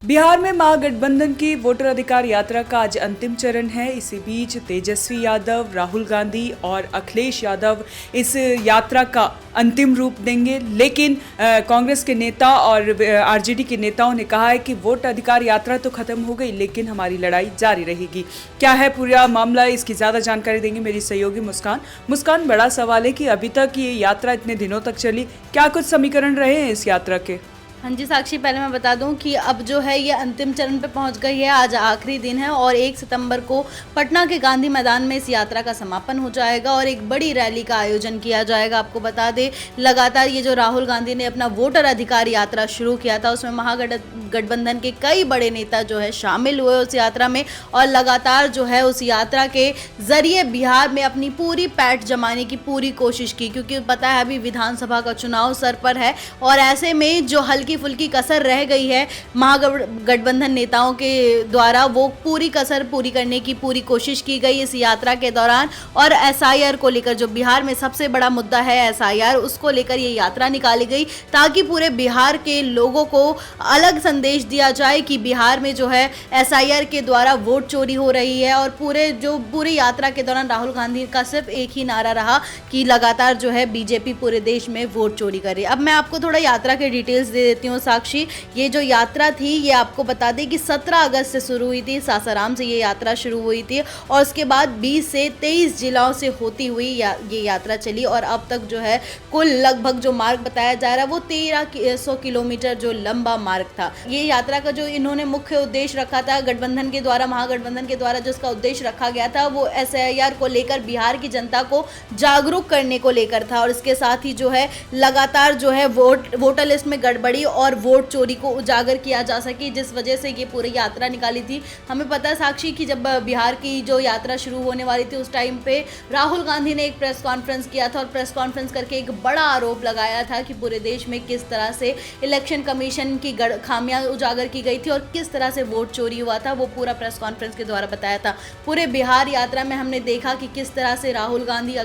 बिहार में महागठबंधन की वोटर अधिकार यात्रा का आज अंतिम चरण है। इसी बीच तेजस्वी यादव, राहुल गांधी और अखिलेश यादव इस यात्रा का अंतिम रूप देंगे। लेकिन कांग्रेस के नेता और आरजेडी के नेताओं ने कहा है कि वोट अधिकार यात्रा तो खत्म हो गई, लेकिन हमारी लड़ाई जारी रहेगी। क्या है पूरा मामला, इसकी ज़्यादा जानकारी देंगे मेरी सहयोगी मुस्कान। मुस्कान, बड़ा सवाल है कि अभी तक ये यात्रा इतने दिनों तक चली, क्या कुछ समीकरण रहे हैं इस यात्रा के? हाँ जी साक्षी, पहले मैं बता दूं कि अब जो है ये अंतिम चरण पे पहुंच गई है। आज आखिरी दिन है और 1 सितंबर को पटना के गांधी मैदान में इस यात्रा का समापन हो जाएगा और एक बड़ी रैली का आयोजन किया जाएगा। आपको बता दें, लगातार ये जो राहुल गांधी ने अपना वोटर अधिकार यात्रा शुरू किया था, उसमें महागठबंधन के कई बड़े नेता जो है शामिल हुए उस यात्रा में और लगातार जो है उस यात्रा के जरिए बिहार में अपनी पूरी पैठ जमाने की पूरी कोशिश की, क्योंकि पता है अभी विधानसभा का चुनाव सर पर है और ऐसे में जो हल्की फुल्की कसर रह गई है महागठबंधन नेताओं के द्वारा, वो पूरी कसर पूरी करने की पूरी कोशिश की गई इस यात्रा के दौरान। और एसआईआर को लेकर, जो बिहार में सबसे बड़ा मुद्दा है एसआईआर, उसको लेकर ये यात्रा निकाली गई ताकि पूरे बिहार के लोगों को अलग संदेश दिया जाए कि बिहार में जो है एसआईआर के द्वारा वोट चोरी हो रही है। और पूरी यात्रा के दौरान राहुल गांधी का सिर्फ एक ही नारा रहा कि लगातार जो है बीजेपी पूरे देश में वोट चोरी कर रही है। अब मैं आपको थोड़ा यात्रा के डिटेल्स दे देती हूँ साक्षी। ये जो यात्रा थी, ये आपको बता दें कि 17 अगस्त से शुरू हुई थी, सासाराम से ये यात्रा शुरू हुई थी और उसके बाद 20 से 23 जिलों से होती हुई ये यात्रा चली और अब तक जो है कुल लगभग जो मार्ग बताया जा रहा है वो 1300 किलोमीटर जो लंबा मार्ग था। ये यात्रा का जो इन्होंने मुख्य उद्देश्य रखा था गठबंधन के द्वारा, महागठबंधन के द्वारा जो इसका उद्देश्य रखा गया था वो एसआईआर को लेकर बिहार की जनता को जागरूक करने को लेकर था और इसके साथ ही जो है लगातार जो है वोटर लिस्ट में गड़बड़ी और वोट चोरी को उजागर किया जा सके, जिस वजह से ये पूरी यात्रा निकाली थी। हमें पता है साक्षी कि जब बिहार की जो यात्रा शुरू होने वाली थी उस टाइम पे राहुल गांधी ने एक प्रेस कॉन्फ्रेंस किया था और प्रेस कॉन्फ्रेंस करके एक बड़ा आरोप लगाया था कि पूरे देश में किस तरह से इलेक्शन कमीशन की खामियां उजागर की गई थी और किस तरह से वोट चोरी हुआ था, वो पूरा प्रेस कॉन्फ्रेंस के द्वारा बताया था। पूरे बिहार यात्रा में हमने देखा कि किस तरह से राहुल गांधी,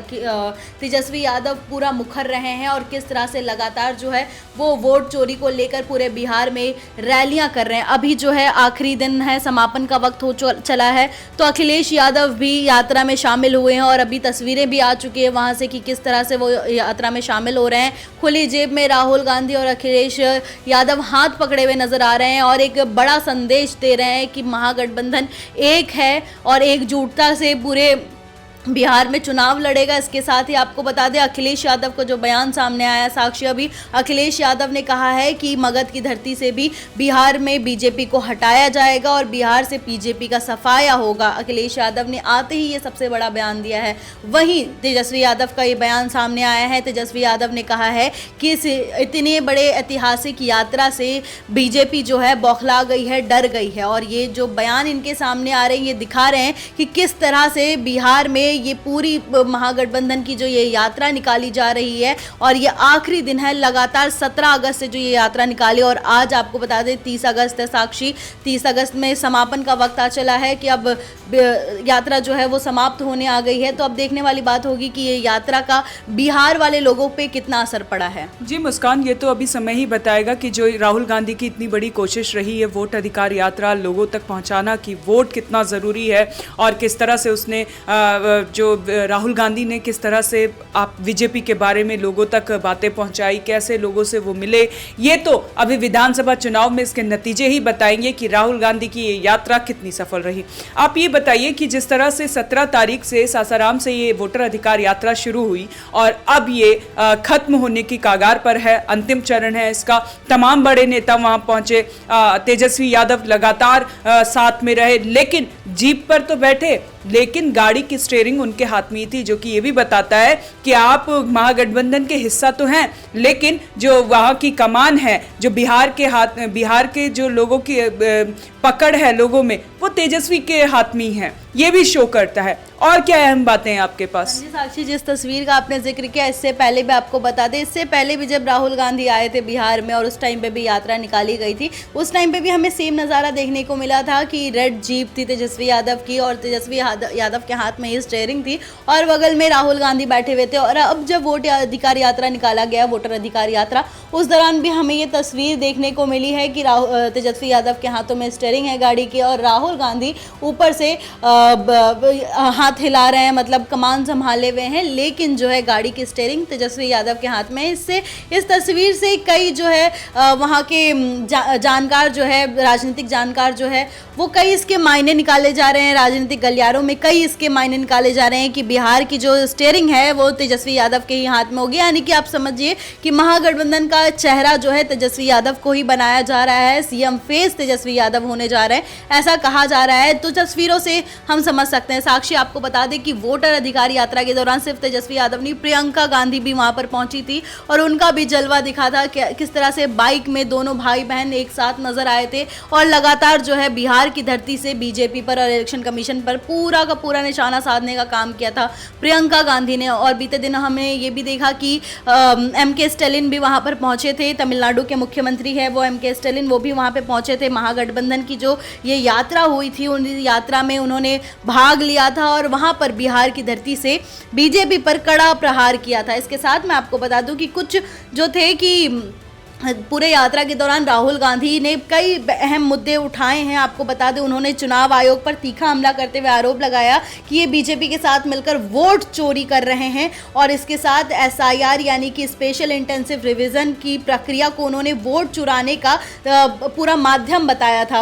तेजस्वी यादव पूरा मुखर रहे हैं और किस तरह से लगातार जो है वो वोट चोरी को लेकर पूरे बिहार में रैलियां कर रहे हैं। अभी जो है आखिरी दिन है, समापन का वक्त हो चला है, तो अखिलेश यादव भी यात्रा में शामिल हुए हैं और अभी तस्वीरें भी आ चुकी है वहां से कि किस तरह से वो यात्रा में शामिल हो रहे हैं। खुली जेब में राहुल गांधी और अखिलेश यादव हाथ पकड़े हुए नजर आ रहे हैं और एक बड़ा संदेश दे रहे हैं कि महागठबंधन एक है और एकजुटता से पूरे बिहार में चुनाव लड़ेगा। इसके साथ ही आपको बता दें, अखिलेश यादव को जो बयान सामने आया साक्षी, अभी अखिलेश यादव ने कहा है कि मगध की धरती से भी बिहार में बीजेपी को हटाया जाएगा और बिहार से बीजेपी का सफाया होगा। अखिलेश यादव ने आते ही ये सबसे बड़ा बयान दिया है। वहीं तेजस्वी यादव का ये बयान सामने आया है। तेजस्वी यादव ने कहा है कि इस इतने बड़े ऐतिहासिक यात्रा से बीजेपी जो है बौखला गई है, डर गई है और ये जो बयान इनके सामने आ रहे हैं ये दिखा रहे हैं कि किस तरह से बिहार में ये पूरी महागठबंधन की जो ये यात्रा निकाली जा रही है और ये आखिरी दिन है। लगातार 17 अगस्त से जो ये यात्रा निकाली और आज आपको बता दें 30 अगस्त है साक्षी। 30 अगस्त में समापन का वक्त आ चला है कि अब यात्रा जो है वो समाप्त होने आ गई है। तो अब देखने वाली बात होगी कि ये यात्रा का बिहार वाले लोगों पे कितना असर पड़ा है। जी मुस्कान, ये तो अभी समय ही बताएगा कि जो राहुल गांधी की इतनी बड़ी कोशिश रही है वोट अधिकार यात्रा लोगों तक पहुंचाना, कि वोट कितना ज़रूरी है और किस तरह से उसने जो राहुल गांधी ने किस तरह से आप बीजेपी के बारे में लोगों तक बातें पहुंचाई, कैसे लोगों से वो मिले, ये तो अभी विधानसभा चुनाव में इसके नतीजे ही बताएंगे कि राहुल गांधी की ये यात्रा कितनी सफल रही। आप ये बताइए कि जिस तरह से 17 तारीख से सासाराम से ये वोटर अधिकार यात्रा शुरू हुई और अब ये खत्म होने की कगार पर है, अंतिम चरण है इसका, तमाम बड़े नेता वहां पहुंचे, तेजस्वी यादव लगातार साथ में रहे, लेकिन जीप पर तो बैठे लेकिन गाड़ी की स्टीयरिंग उनके हाथ में थी, जो कि ये भी बताता है कि आप महागठबंधन के हिस्सा तो हैं लेकिन जो वहाँ की कमान है, जो बिहार के जो लोगों की पकड़ है लोगों में, वो तेजस्वी के हाथ में ही है, ये भी शो करता है। और क्या अहम बातें हैं आपके पास? जी साक्षी, जिस तस्वीर का आपने जिक्र किया, इससे पहले भी आपको बता दें, इससे पहले भी जब राहुल गांधी आए थे बिहार में और उस टाइम पे भी यात्रा निकाली गई थी, उस टाइम पे भी हमें सेम नज़ारा देखने को मिला था कि रेड जीप थी तेजस्वी यादव की और तेजस्वी यादव के हाथ में ही स्टीयरिंग थी और बगल में राहुल गांधी बैठे हुए थे। और अब जब वोट अधिकार यात्रा निकाला गया, वोटर अधिकार यात्रा, उस दौरान भी हमें ये तस्वीर देखने को मिली है कि तेजस्वी यादव के हाथों में स्टीयरिंग है गाड़ी की और राहुल गांधी ऊपर से हाथ हिला रहे हैं, मतलब कमान संभाले हुए हैं, लेकिन जो है गाड़ी की स्टीयरिंग तेजस्वी यादव के हाथ में। इससे इस तस्वीर से कई जो है वहाँ के जानकार जो है, राजनीतिक जानकार जो है, वो कई इसके मायने निकाले जा रहे हैं, राजनीतिक गलियारों में कई इसके मायने निकाले जा रहे हैं कि बिहार की जो स्टीयरिंग है वो तेजस्वी यादव के ही हाथ में होगी। यानी कि आप समझिए कि महागठबंधन का चेहरा जो है तेजस्वी यादव को ही बनाया जा रहा है, सीएम फेस तेजस्वी यादव होने जा रहे हैं, ऐसा कहा जा रहा है। तो तस्वीरों से हम समझ सकते हैं। साक्षी, आपको बता दें कि वोटर अधिकार यात्रा के दौरान सिर्फ तेजस्वी यादव नहीं, प्रियंका गांधी भी वहां पर पहुंची थी और उनका भी जलवा दिखा था कि किस तरह से बाइक में दोनों भाई बहन एक साथ नजर आए थे और लगातार जो है बिहार की धरती से बीजेपी पर और इलेक्शन कमीशन पर पूरा का पूरा निशाना साधने का काम किया था प्रियंका गांधी ने। और बीते दिन हमने ये भी देखा कि एमके स्टालिन भी वहां पर पहुंचे थे, तमिलनाडु के मुख्यमंत्री है वो एमके स्टालिन, वो भी वहां पर पहुंचे थे। महागठबंधन की जो ये यात्रा हुई थी, उन यात्रा में उन्होंने भाग लिया था और वहां पर बिहार की धरती से बीजेपी पर कड़ा प्रहार किया था। इसके साथ मैं आपको बता दूं कि कुछ जो थे कि पूरे यात्रा के दौरान राहुल गांधी ने कई अहम मुद्दे उठाए हैं। आपको बता दें, उन्होंने चुनाव आयोग पर तीखा हमला करते हुए आरोप लगाया कि ये बीजेपी के साथ मिलकर वोट चोरी कर रहे हैं और इसके साथ एसआईआर यानी कि स्पेशल इंटेंसिव रिवीजन की प्रक्रिया को उन्होंने वोट चुराने का पूरा माध्यम बताया था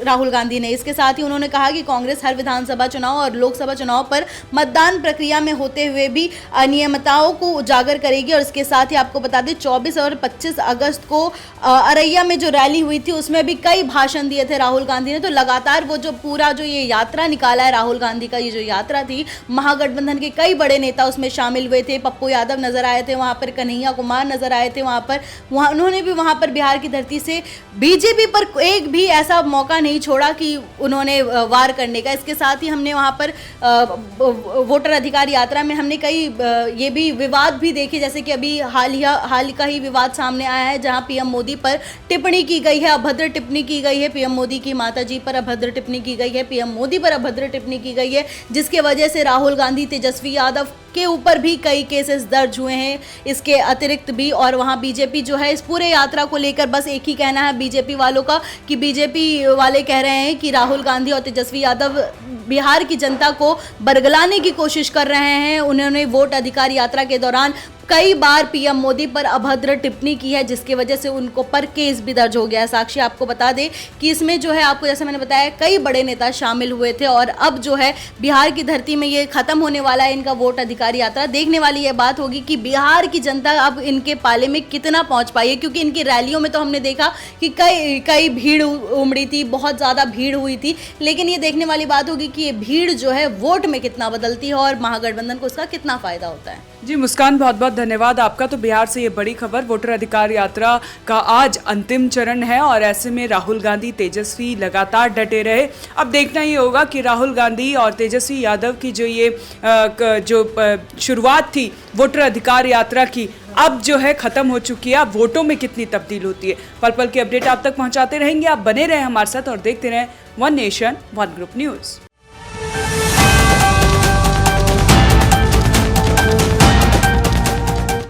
राहुल गांधी ने। इसके साथ ही उन्होंने कहा कि कांग्रेस हर विधानसभा चुनाव और लोकसभा चुनाव पर मतदान प्रक्रिया में होते हुए भी अनियमितताओं को उजागर करेगी। और इसके साथ ही आपको बता दें, 24 और 25 अगस्त को अररिया में जो रैली हुई थी उसमें भी कई भाषण दिए थे राहुल गांधी ने। तो लगातार वो जो पूरा जो ये यात्रा निकाला है राहुल गांधी का, ये जो यात्रा थी, महागठबंधन के कई बड़े नेता उसमें शामिल हुए थे। पप्पू यादव नजर आए थे वहां पर, कन्हैया कुमार नजर आए थे वहां पर, उन्होंने भी वहां पर बिहार की धरती से बीजेपी पर एक भी ऐसा मौका नहीं छोड़ा कि उन्होंने वार करने का। इसके साथ ही हमने वहां पर वोटर अधिकार यात्रा में हमने कई ये भी विवाद भी देखे, जैसे कि अभी हाल का ही विवाद सामने आया है जहां पीएम मोदी पर टिप्पणी की गई है, अभद्र टिप्पणी की गई है। पीएम मोदी की माताजी पर अभद्र टिप्पणी की गई है, पीएम मोदी पर अभद्र टिप्पणी की गई है, जिसके वजह से राहुल गांधी, तेजस्वी यादव के ऊपर भी कई केसेस दर्ज हुए हैं इसके अतिरिक्त भी। और वहां बीजेपी जो है इस पूरे यात्रा को लेकर बस एक ही कहना है बीजेपी वालों का कि बीजेपी वाले कह रहे हैं कि राहुल गांधी और तेजस्वी यादव बिहार की जनता को बरगलाने की कोशिश कर रहे हैं। उन्होंने वोट अधिकार यात्रा के दौरान कई बार पीएम मोदी पर अभद्र टिप्पणी की है, जिसकी वजह से उनको पर केस भी दर्ज हो गया है। साक्षी, आपको बता दें कि इसमें जो है, आपको जैसे मैंने बताया, कई बड़े नेता शामिल हुए थे और अब जो है बिहार की धरती में ये खत्म होने वाला है इनका वोट अधिकार यात्रा। देखने वाली ये बात होगी कि बिहार की जनता अब इनके पाले में कितना पहुंच पाई है, क्योंकि इनकी रैलियों में तो हमने देखा कि कई भीड़ उमड़ी थी, बहुत ज़्यादा भीड़ हुई थी, लेकिन ये देखने वाली बात होगी कि ये भीड़ जो है वोट में कितना बदलती है और महागठबंधन को उसका कितना फायदा होता है। जी मुस्कान, बहुत बहुत धन्यवाद आपका। तो बिहार से ये बड़ी खबर, वोटर अधिकार यात्रा का आज अंतिम चरण है और ऐसे में राहुल गांधी, तेजस्वी लगातार डटे रहे। अब देखना ये होगा कि राहुल गांधी और तेजस्वी यादव की जो ये शुरुआत थी वोटर अधिकार यात्रा की, अब जो है खत्म हो चुकी है, अब वोटों में कितनी तब्दील होती है। पल पल की अपडेट आप तक पहुंचाते रहेंगे। आप बने रहें हमारे साथ और देखते रहें one nation one group news.